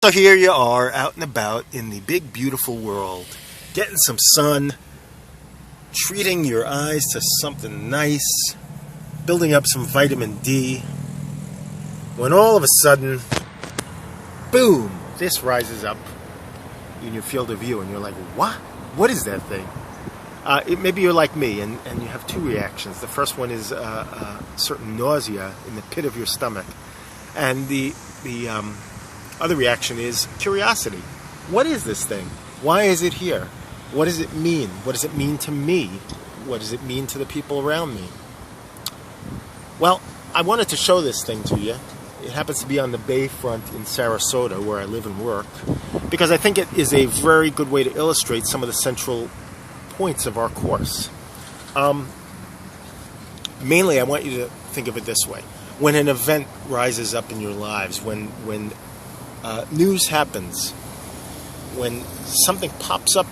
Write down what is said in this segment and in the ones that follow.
So here you are, out and about in the big, beautiful world, getting some sun, treating your eyes to something nice, building up some vitamin D, when all of a sudden, boom, this rises up in your field of view, and you're like, what? What is that thing? Maybe you're like me, and you have two reactions. The first one is certain nausea in the pit of your stomach, and the other reaction is curiosity. What is this thing? Why is it here? What does it mean? What does it mean to me? What does it mean to the people around me? Well, I wanted to show this thing to you. It happens to be on the bayfront in Sarasota, where I live and work, because I think it is a very good way to illustrate some of the central points of our course. Mainly, I want you to think of it this way. When an event rises up in your lives, when news happens, when something pops up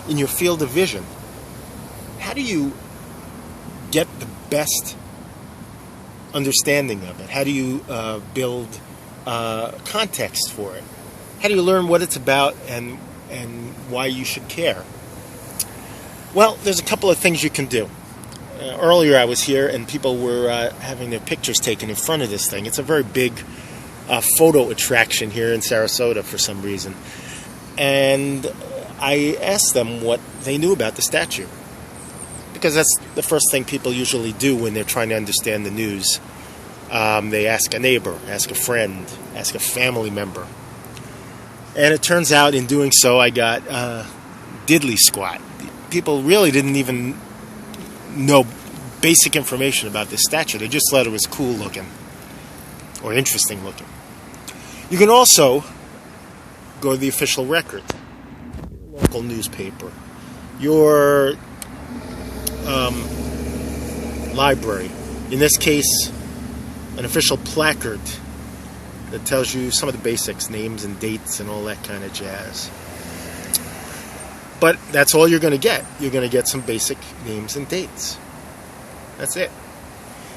in your field of vision, how do you get the best understanding of it? How do you build context for it? How do you learn what it's about and why you should care? Well, there's a couple of things you can do. Earlier I was here and people were having their pictures taken in front of this thing. It's a very big photo attraction here in Sarasota for some reason. And I asked them what they knew about the statue, because that's the first thing people usually do when they're trying to understand the news. They ask a neighbor, ask a friend, ask a family member. And it turns out in doing so I got diddly squat. People really didn't even know basic information about this statue. They just thought it was cool looking or interesting looking. You can also go to the official record, your local newspaper, your library. In this case, an official placard that tells you some of the basics, names and dates and all that kind of jazz. But that's all you're going to get. You're going to get some basic names and dates. That's it.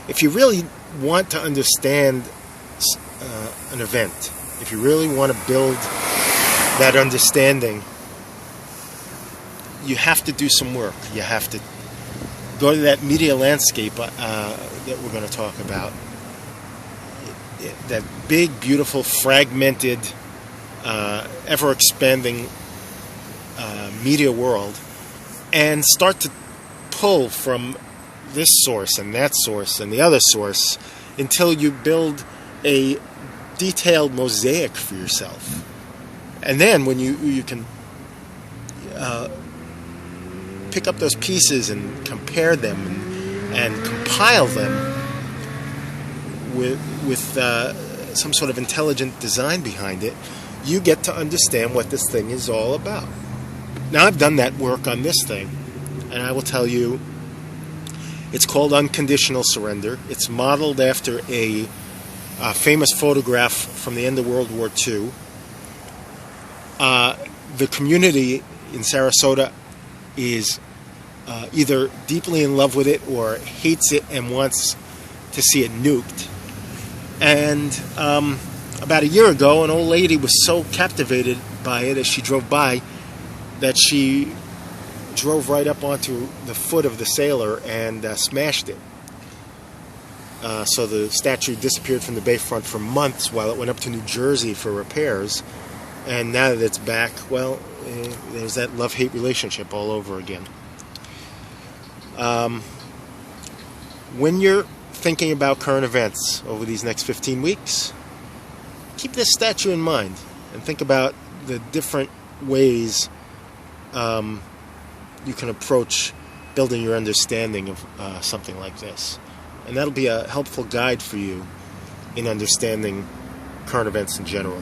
If you really want to understand an event, if you really want to build that understanding, you have to do some work. You have to go to that media landscape that we're going to talk about. That big, beautiful, fragmented, ever-expanding media world, and start to pull from this source and that source and the other source until you build a detailed mosaic for yourself. And then when you can pick up those pieces and compare them and compile them with some sort of intelligent design behind it, you get to understand what this thing is all about. Now, I've done that work on this thing, and I will tell you, it's called Unconditional Surrender. It's modeled after a famous photograph from the end of World War II. The community in Sarasota is either deeply in love with it or hates it and wants to see it nuked. And about a year ago, an old lady was so captivated by it as she drove by that she drove right up onto the foot of the sailor and smashed it. So the statue disappeared from the bayfront for months while it went up to New Jersey for repairs. And now that it's back, well, there's that love-hate relationship all over again. When you're thinking about current events over these next 15 weeks, keep this statue in mind and think about the different ways you can approach building your understanding of something like this. And that'll be a helpful guide for you in understanding current events in general.